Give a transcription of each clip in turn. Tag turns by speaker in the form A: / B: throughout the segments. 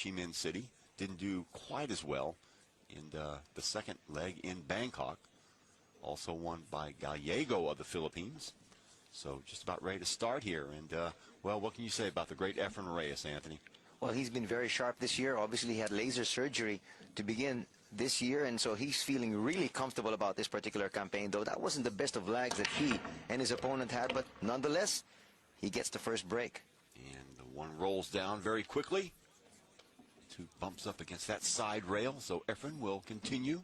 A: Chi Minh City. Didn't do quite as well in the second leg in Bangkok. Also won by Gallego of the Philippines. So just about ready to start here. And, well, what can you say about the great Efren Reyes, Anthony?
B: Well, he's been very sharp this year. Obviously, he had laser surgery to begin this year, and so he's feeling really comfortable about this particular campaign, though that wasn't the best of lags that he and his opponent had, but nonetheless, he gets the first break.
A: And the one rolls down very quickly. Two bumps up against that side rail, so Efren will continue.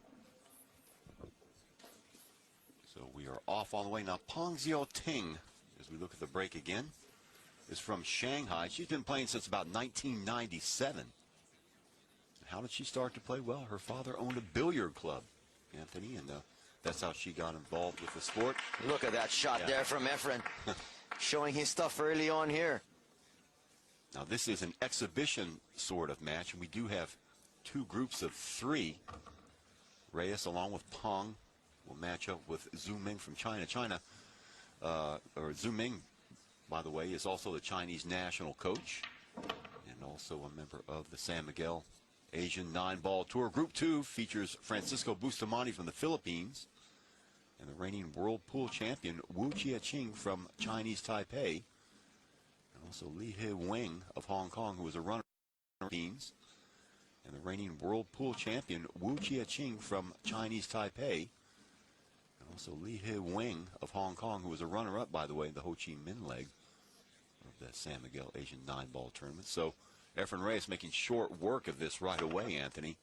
A: So we are off all the way. Now, Peng Xiao Ting, as we look at the break again, is from Shanghai. She's been playing since about 1997. How did she start to play? Well, her father owned a billiard club, Anthony, and that's how she got involved with the sport.
B: Look at that shot there from Efren, showing his stuff early on here.
A: Now, this is an exhibition sort of match, and we do have two groups of three. Reyes, along with Peng, will match up with Zhu Ming from China. Or Zhu Ming, by the way, is also the Chinese national coach and also a member of the San Miguel Asian 9-ball tour. Group 2 features Francisco Bustamante from the Philippines and the reigning world pool champion Wu Chiaching from Chinese Taipei, and also Li He Wing of Hong Kong, who was a runner in the Philippines, and the reigning world pool champion Wu Chiaching from Chinese Taipei, and also Li He Wing of Hong Kong, who was a runner-up, by the way, in the Ho Chi Minh leg of the San Miguel Asian 9-ball tournament. So Efren Reyes making short work of this right away, Anthony.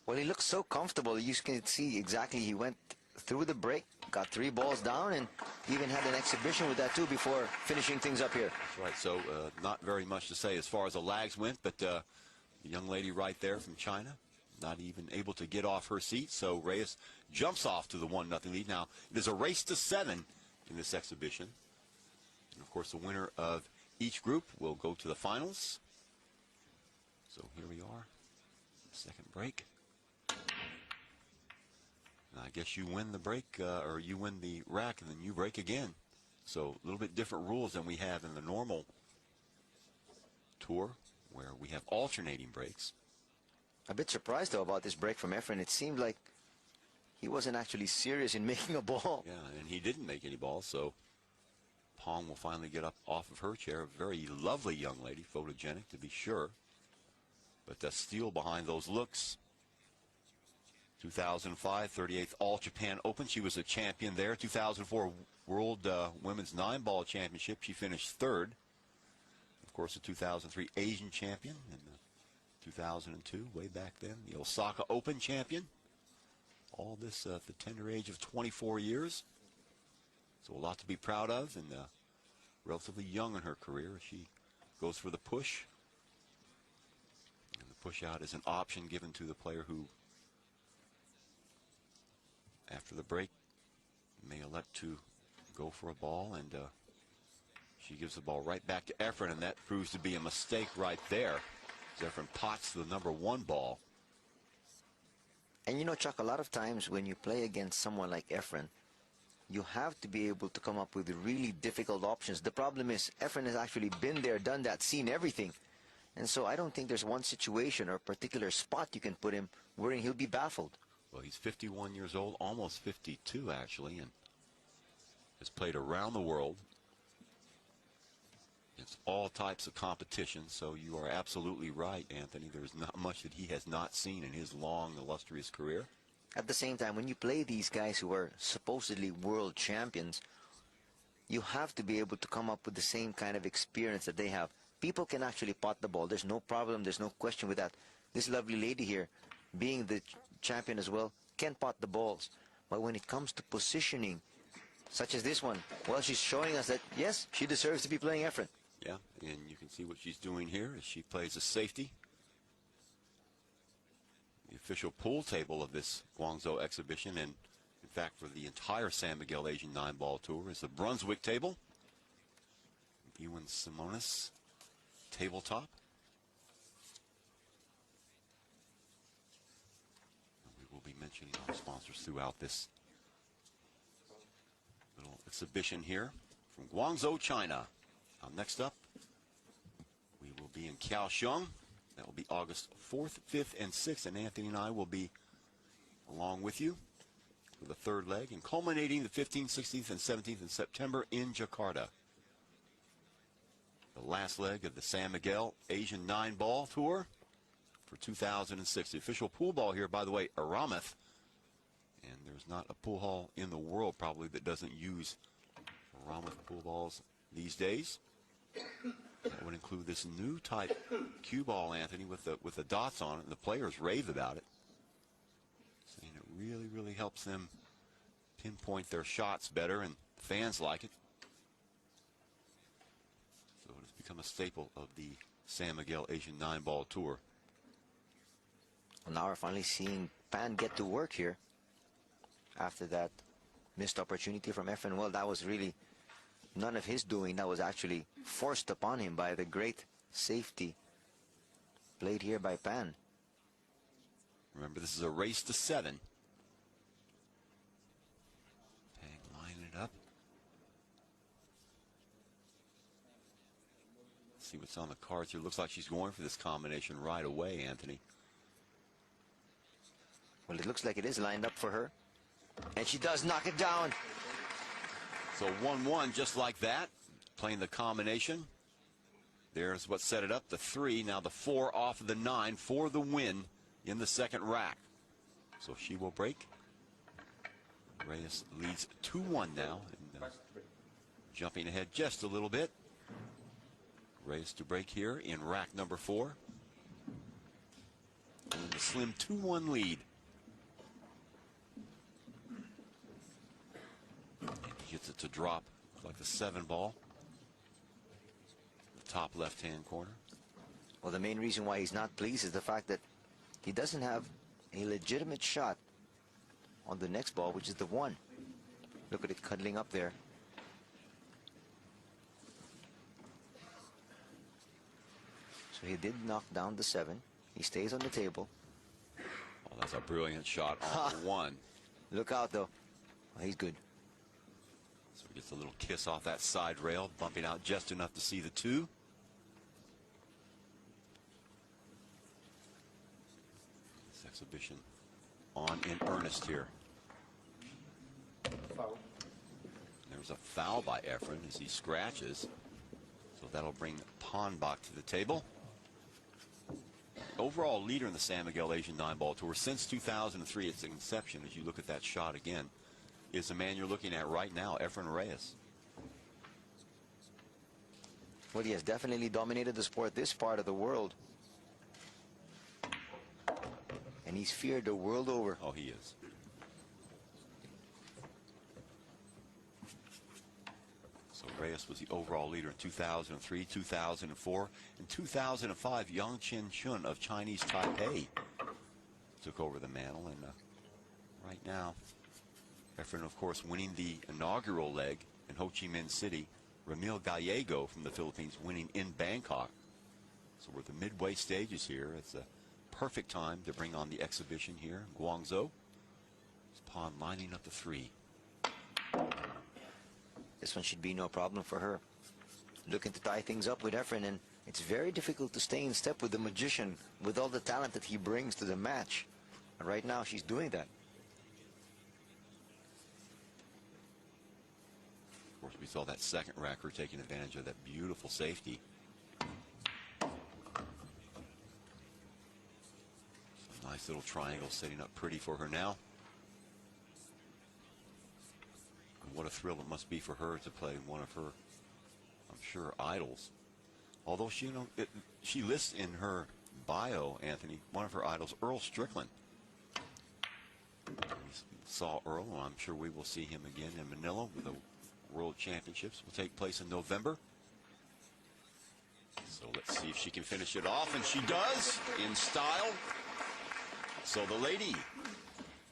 B: Well, he looks so comfortable. You can see exactly he went through the break, got 3 balls down, and even had an exhibition with that too before finishing things up here.
A: That's right. So not very much to say as far as the lags went, but the young lady right there from China, not even able to get off her seat. So Reyes jumps off to the 1-0 lead. Now, it is a race to 7 in this exhibition. And, of course, the winner of each group will go to the finals. So here we are, second break. And I guess you win the break, or you win the rack, and then you break again. So a little bit different rules than we have in the normal tour, where we have alternating breaks.
B: A bit surprised, though, about this break from Efren. It seemed like he wasn't actually serious in making a ball.
A: Yeah, and he didn't make any balls, so Peng will finally get up off of her chair. A very lovely young lady, photogenic to be sure. But the steal behind those looks. 2005, 38th All-Japan Open. She was a champion there. 2004 World Women's 9-ball Championship. She finished 3rd. Of course, the 2003 Asian champion. And the 2002, way back then, the Osaka Open champion. All this at the tender age of 24 years. So a lot to be proud of, and relatively young in her career. She goes for the push. Push out is an option given to the player who, after the break, may elect to go for a ball, and she gives the ball right back to Efren, and that proves to be a mistake right there. Efren pots the #1 ball.
B: And you know, Chuck, a lot of times when you play against someone like Efren, you have to be able to come up with really difficult options. The problem is Efren has actually been there, done that, seen everything. And so I don't think there's one situation or a particular spot you can put him wherein he'll be baffled.
A: Well, he's 51 years old, almost 52 actually, and has played around the world. It's all types of competition, so you are absolutely right, Anthony. There's not much that he has not seen in his long, illustrious career.
B: At the same time, when you play these guys who are supposedly world champions, you have to be able to come up with the same kind of experience that they have. People can actually pot the ball. There's no problem. There's no question with that. This lovely lady here, being the champion as well, can pot the balls. But when it comes to positioning, such as this one, well, she's showing us that, yes, she deserves to be playing Efren.
A: Yeah, and you can see what she's doing here as she plays a safety. The official pool table of this Guangzhou exhibition, and in fact for the entire San Miguel Asian 9-ball tour, is the Brunswick table. Ewan Simonis tabletop. And we will be mentioning our sponsors throughout this little exhibition here from Guangzhou, China. Next up, we will be in Kaohsiung, That will be August 4th, 5th, and 6th, and Anthony and I will be along with you for the third leg, and culminating the 15th, 16th, and 17th in September in Jakarta. The last leg of the San Miguel Asian 9-ball tour for 2006. The official pool ball here, by the way, Aramoth. And there's not a pool hall in the world probably that doesn't use Aramoth pool balls these days. That would include this new type cue ball, Anthony, with the dots on it. And the players rave about it, saying it really, really helps them pinpoint their shots better, and fans like it. So it has become a staple of the San Miguel Asian 9-ball tour.
B: Well, now we're finally seeing Pan get to work here after that missed opportunity from Efren. Well, that was really none of his doing. That was actually forced upon him by the great safety played here by Pan.
A: Remember, this is a race to 7. Pang lining it up. See what's on the cards here. Looks like she's going for this combination right away, Anthony.
B: Well, it looks like it is lined up for her. And she does knock it down.
A: So 1-1 just like that. Playing the combination. There's what set it up. The 3, now the 4 off of the 9 for the win in the second rack. So she will break. Reyes leads 2-1 now. And, jumping ahead just a little bit. Reyes to break here in rack number 4. And a slim 2-1 lead. And he gets it to drop like the 7-ball. The top left-hand corner.
B: Well, the main reason why he's not pleased is the fact that he doesn't have a legitimate shot on the next ball, which is the 1. Look at it cuddling up there. So he did knock down the 7. He stays on the table.
A: Oh, that's a brilliant shot on the 1.
B: Look out, though. Oh, he's good.
A: So he gets a little kiss off that side rail, bumping out just enough to see the 2. This exhibition on in earnest here.
C: Foul.
A: There's a foul by Efren as he scratches. So that'll bring Pannbach to the table. Overall leader in the San Miguel Asian 9-ball tour since 2003, its inception, as you look at that shot again, is the man you're looking at right now, Efren Reyes.
B: Well, he has definitely dominated the sport, this part of the world. And he's feared the world over.
A: Oh, he is. So Reyes was the overall leader in 2003, 2004, and 2005. Yang Chen-chun of Chinese Taipei took over the mantle, and right now, Efren, of course, winning the inaugural leg in Ho Chi Minh City. Ramil Gallego from the Philippines winning in Bangkok. So we're at the midway stages here. It's a perfect time to bring on the exhibition here in Guangzhou. It's Pan lining up the 3.
B: This one should be no problem for her. Looking to tie things up with Efren, and it's very difficult to stay in step with the magician with all the talent that he brings to the match. And right now, she's doing that.
A: Of course, we saw that second racker taking advantage of that beautiful safety. Some nice little triangle setting up pretty for her now. And what a thrill it must be for her to play one of her, I'm sure, idols. Although she, she lists in her bio, Anthony, one of her idols, Earl Strickland. We saw Earl, and I'm sure we will see him again in Manila with the World Championships will take place in November. So let's see if she can finish it off, and she does in style. So the lady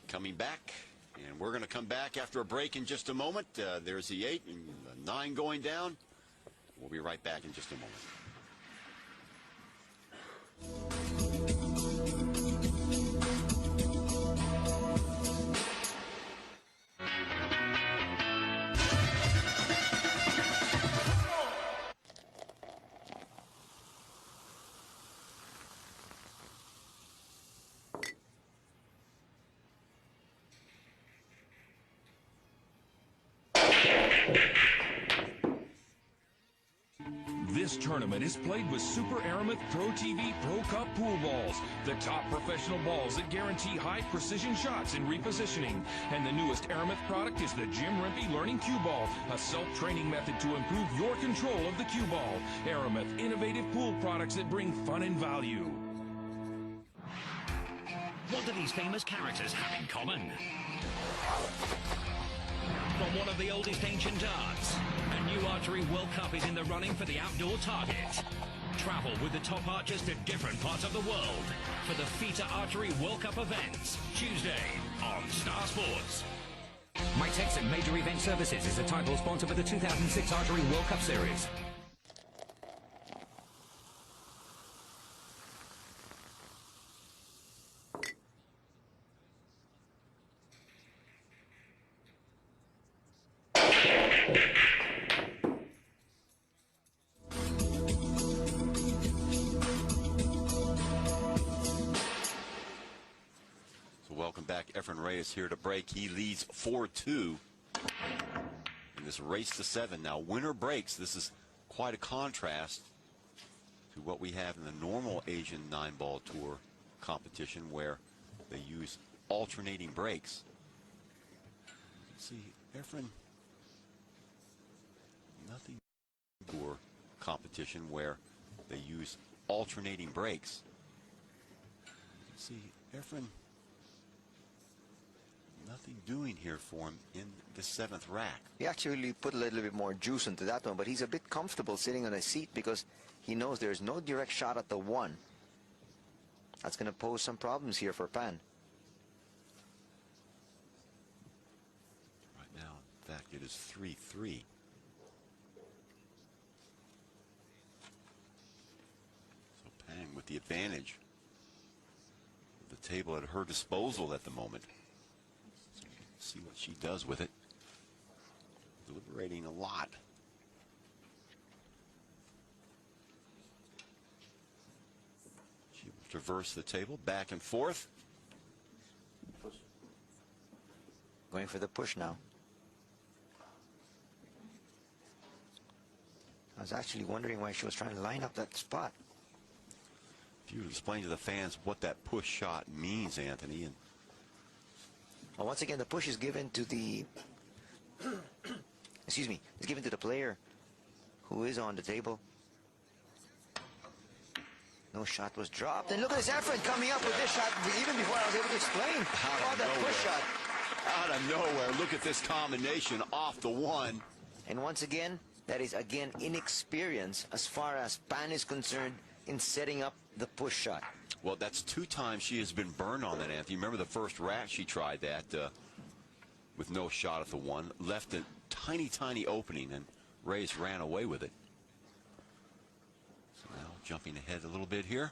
A: coming back, and we're going to come back after a break in just a moment. There's the 8 and the 9 going down. We'll be right back in just a moment.
C: tournament is played with Super Aramith Pro TV Pro Cup pool balls, the top professional balls that guarantee high precision shots and repositioning. And the newest Aramith product is the Jim Rempe Learning Cue Ball, a self-training method to improve your control of the cue ball. Aramith, innovative pool products that bring fun and value.
D: What do these famous characters have in common? From one of the oldest ancient arts, a new Archery World Cup is in the running for the outdoor target. Travel with the top archers to different parts of the world for the FITA Archery World Cup events, Tuesday on Star Sports.
E: My Texan Major Event Services is the title sponsor for the 2006 Archery World Cup Series.
A: Welcome back. Efren Reyes here to break. He leads 4-2 in this race to 7. Now, winner breaks. This is quite a contrast to what we have in the normal Asian 9-ball tour competition where they use alternating breaks. See, Efren, nothing tour competition where they use alternating breaks. See, Efren, nothing doing here for him in the 7th rack.
B: He actually put a little bit more juice into that one, but he's a bit comfortable sitting on a seat because he knows there's no direct shot at the 1. That's going to pose some problems here for Pan.
A: Right now, in fact, it is 3-3. So Pan with the advantage. The table at her disposal at the moment. See what she does with it. Deliberating a lot. She will traverse the table back and forth.
B: Going for the push now. I was actually wondering why she was trying to line up that spot.
A: If you would explain to the fans what that push shot means, Anthony, and
B: well, once again, the push is given to the, excuse me, is given to the player who is on the table. No shot was dropped. And look at this Efren coming up with this shot even before I was able to explain about that push shot.
A: Out of nowhere, look at this combination off the 1.
B: And once again, that is again inexperience as far as Pan is concerned in setting up the push shot.
A: Well, that's 2 times she has been burned on that, Anthony. Remember the first rack she tried that with no shot at the 1. Left a tiny, tiny opening, and Reyes ran away with it. So now jumping ahead a little bit here.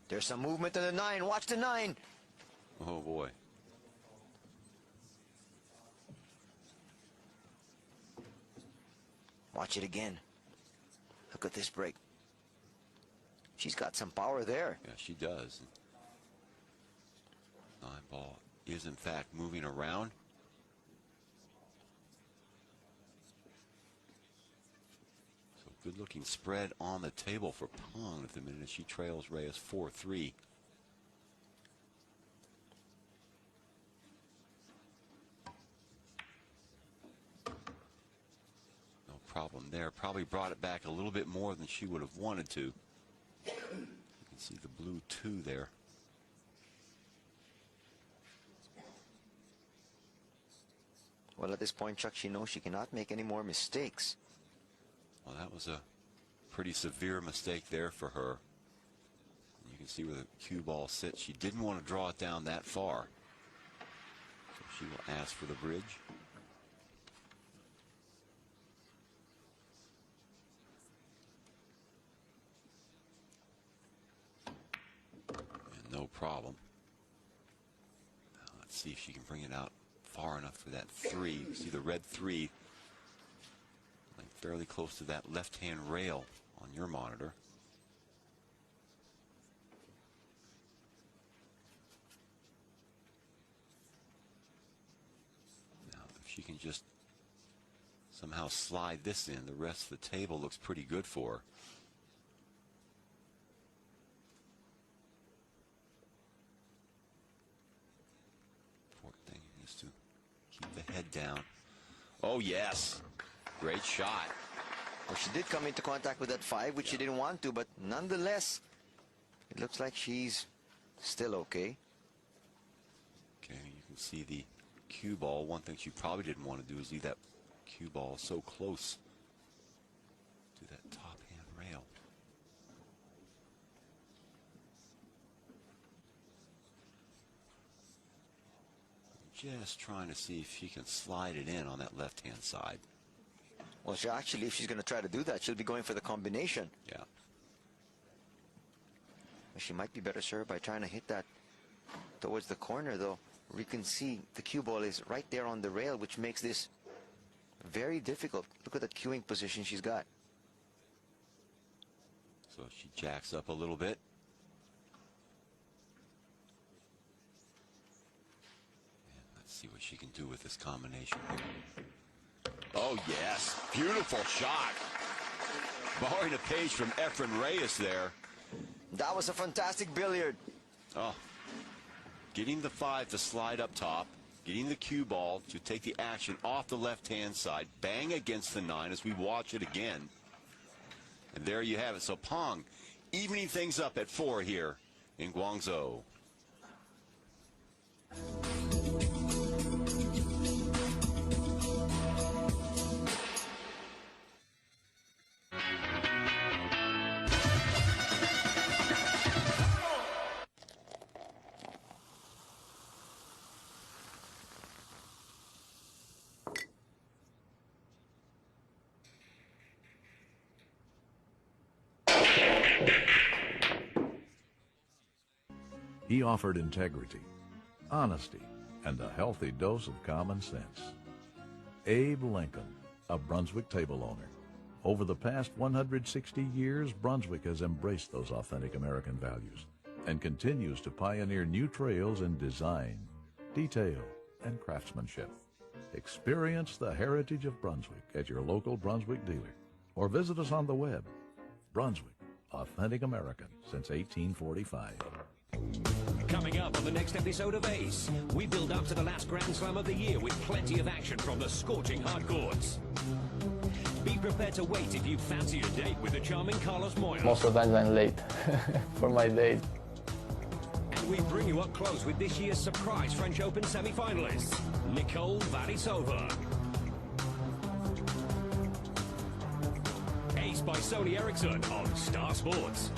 B: There's some movement to the 9. Watch the 9.
A: Oh, boy.
B: Watch it again. Look at this break. She's got some power there.
A: Yeah, she does. 9-ball is, in fact, moving around. So good-looking spread on the table for Pong at the minute. She trails Reyes 4-3. Problem there. Probably brought it back a little bit more than she would have wanted to. You can see the blue 2 there.
B: Well, at this point, Chuck, she knows she cannot make any more mistakes.
A: Well, that was a pretty severe mistake there for her. You can see where the cue ball sits. She didn't want to draw it down that far. So she will ask for the bridge. No problem. Now let's see if she can bring it out far enough for that 3. You see the red 3 like fairly close to that left-hand rail on your monitor. Now if she can just somehow slide this in. The rest of the table looks pretty good for her. Important thing is to keep the head down. Oh, yes. Great shot.
B: Well, she did come into contact with that 5, which she didn't want to, but nonetheless, it looks like she's still okay.
A: Okay, you can see the cue ball. One thing she probably didn't want to do is leave that cue ball so close to that top hand rail. Just trying to see if she can slide it in on that left-hand side.
B: Well, she actually, if she's going to try to do that, she'll be going for the combination.
A: Yeah.
B: She might be better served by trying to hit that towards the corner, though. We can see the cue ball is right there on the rail, which makes this very difficult. Look at the cueing position she's got.
A: So she jacks up a little bit. And let's see what she can do with this combination here. Oh, yes. Beautiful shot. Borrowing a page from Efren Reyes there.
B: That was a fantastic billiard.
A: Oh. Getting the 5 to slide up top. Getting the cue ball to take the action off the left-hand side. Bang against the 9 as we watch it again. And there you have it. So Pong evening things up at 4 here in Guangzhou.
F: He offered integrity, honesty, and a healthy dose of common sense. Abe Lincoln, a Brunswick table owner. Over the past 160 years, Brunswick has embraced those authentic American values and continues to pioneer new trails in design, detail, and craftsmanship. Experience the heritage of Brunswick at your local Brunswick dealer or visit us on the web. Brunswick, authentic American since 1845.
D: Coming up on the next episode of Ace, we build up to the last Grand Slam of the year with plenty of action from the scorching hard courts. Be prepared to wait if you fancy a date with the charming Carlos Moya.
G: Most of the times I'm late for my date.
D: And we bring you up close with this year's surprise French Open semi-finalists, Nicole Varisova. Ace by Sony Ericsson on Star Sports.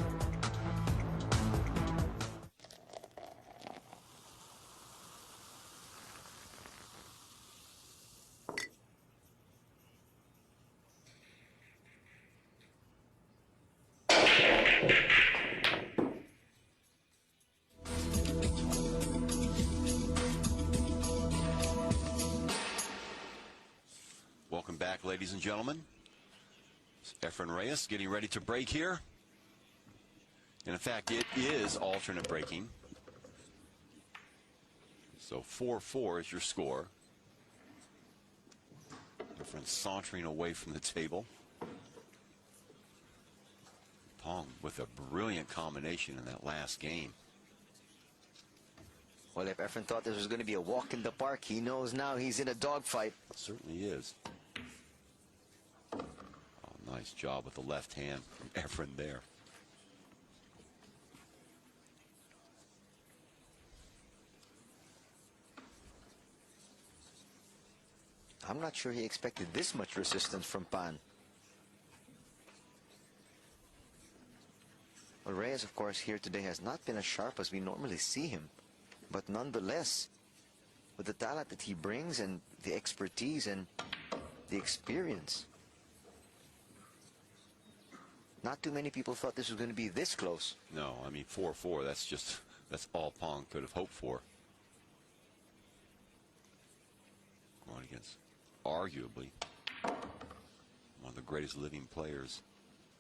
A: Welcome back, ladies and gentlemen. It's Efren Reyes getting ready to break here. And in fact, it is alternate breaking. So 4-4 is your score. Efren sauntering away from the table. Pong with a brilliant combination in that last game.
B: Well, if Efren thought this was going to be a walk in the park, he knows now he's in a dogfight.
A: It certainly is. Oh, nice job with the left hand from Efren there.
B: I'm not sure he expected this much resistance from Pan. Well, Reyes, of course, here today has not been as sharp as we normally see him. But nonetheless, with the talent that he brings and the expertise and the experience, not too many people thought this was going to be this close.
A: No, I mean 4-4, that's all Pong could have hoped for. Going against arguably one of the greatest living players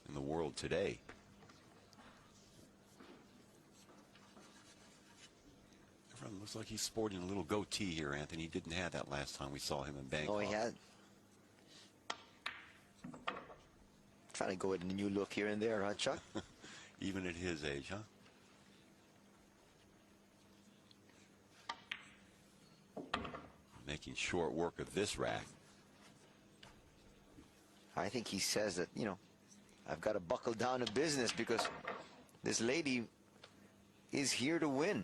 A: in the world today. Efren looks like he's sporting a little goatee here, Anthony. He didn't have that last time we saw him in Bangkok.
B: Oh, he had. Trying to go with a new look here and there, huh, Chuck?
A: Even at his age, huh? Making short work of this rack.
B: I think he says that, you know, I've got to buckle down to business because this lady is here to win.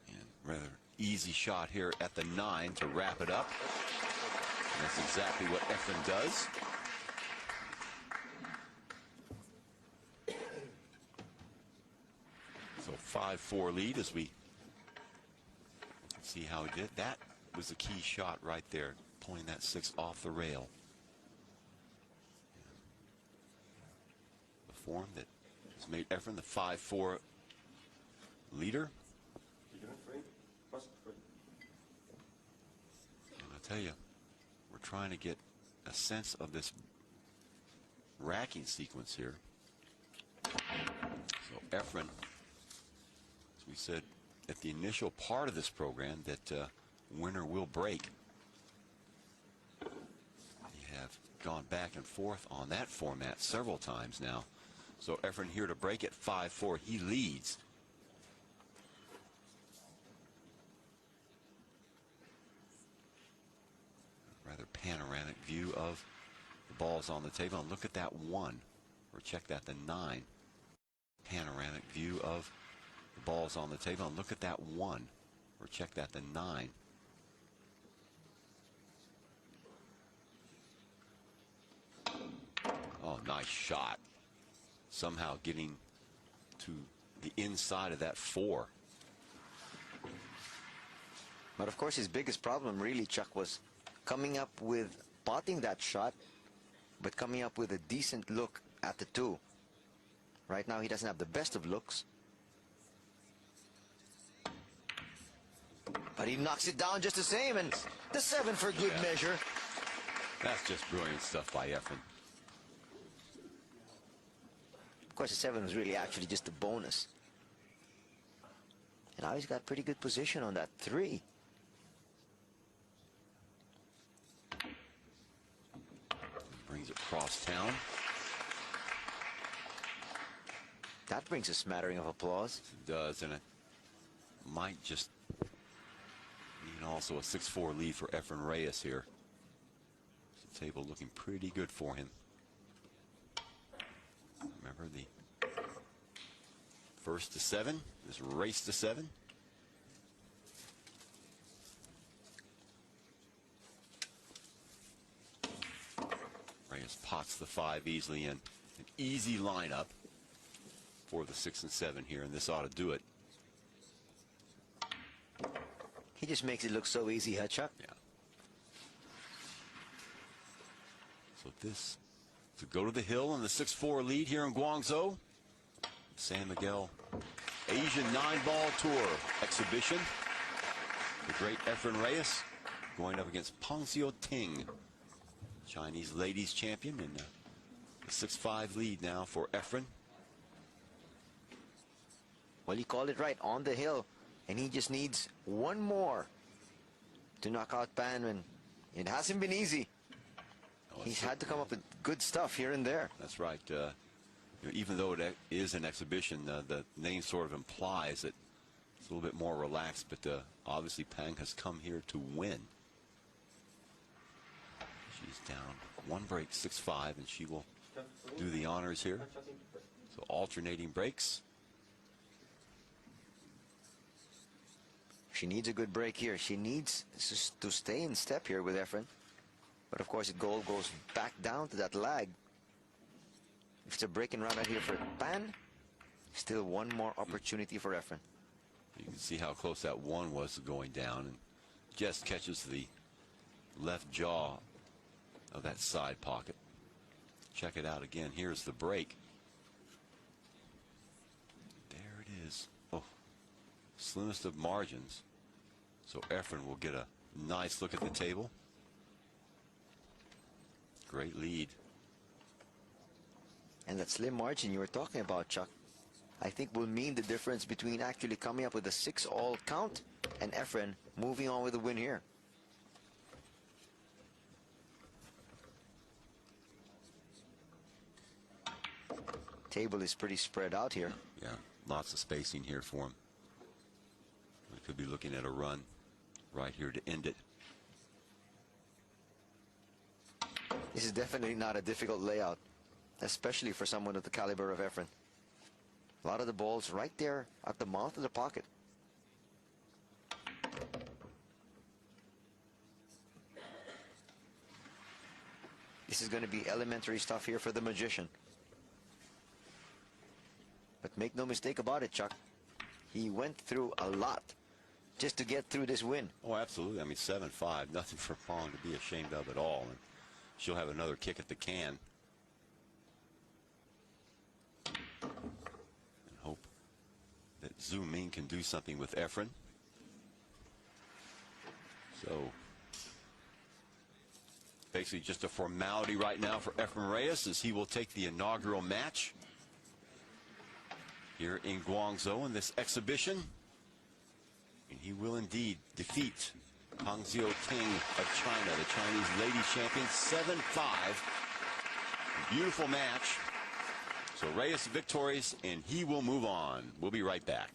A: And rather easy shot here at the 9 to wrap it up. And that's exactly what Efren does. So 5-4 lead as we see how he did. That was the key shot right there, pulling that 6 off the rail. The form that has made Efren the 5-4 leader. And I'll tell you, we're trying to get a sense of this racking sequence here. So Efren, as we said at the initial part of this program, that winner will break. We have gone back and forth on that format several times now. So Efren here to break at 5-4. He leads. Rather panoramic view of the balls on the table. And look at that 1, or check that, the 9. Panoramic view of the balls on the table. And look at that 1, or check that, the 9. Oh, nice shot. Somehow getting to the inside of that 4.
B: But of course his biggest problem really, Chuck, was coming up with potting that shot, but coming up with a decent look at the 2. Right now he doesn't have the best of looks. But he knocks it down just the same, and the 7 for good measure.
A: That's just brilliant stuff by Efren.
B: Of course, the 7 was really actually just a bonus. And now he's got pretty good position on that 3.
A: Brings it cross town.
B: That brings a smattering of applause.
A: It does, and it might just mean also a 6-4 lead for Efren Reyes here. The table looking pretty good for him. Remember, the first to 7, this race to 7. Reyes pots the 5 easily in. An easy lineup for the 6 and 7 here, and this ought to do it.
B: He just makes it look so easy, huh, Chuck?
A: Yeah. So this to go to the hill in the 6-4 lead here in Guangzhou. San Miguel Asian 9-ball tour exhibition. The great Efren Reyes going up against Peng Xiao Ting, Chinese ladies champion, and the 6-5 lead now for Efren.
B: Well, you called it right, on the hill. And he just needs 1 more to knock out Pan, and it hasn't been easy. He's had to come up with good stuff here and there.
A: That's right. You know, even though it is an exhibition, the name sort of implies that it's a little bit more relaxed, but obviously Pang has come here to win. She's down 1 break, 6-5, and she will do the honors here. So alternating breaks.
B: She needs a good break here. She needs to stay in step here with Efren. But of course, the goal goes back down to that lag. If it's a breaking run out here for Pan, still 1 more opportunity for Efren.
A: You can see how close that 1 was going down, and just catches the left jaw of that side pocket. Check it out again. Here's the break. There it is. Oh, slimmest of margins. So Efren will get a nice look at the table. Great lead.
B: And that slim margin you were talking about, Chuck, I think will mean the difference between actually coming up with a 6-all count and Efren moving on with the win here. Table is pretty spread out here.
A: Yeah, lots of spacing here for him. We could be looking at a run right here to end it.
B: This is definitely not a difficult layout, especially for someone of the caliber of Efren. A lot of the balls right there at the mouth of the pocket. This is going to be elementary stuff here for the magician. But make no mistake about it, Chuck. He went through a lot just to get through this win.
A: Oh, absolutely. I mean, 7-5, nothing for Pong to be ashamed of at all. And she'll have another kick at the can. And hope that Zhu Ming can do something with Efren. So, basically just a formality right now for Efren Reyes as he will take the inaugural match here in Guangzhou in this exhibition. And he will indeed defeat Pang Zio Ting of China, the Chinese ladies champion, 7-5. Beautiful match. So Reyes victorious, and he will move on. We'll be right back.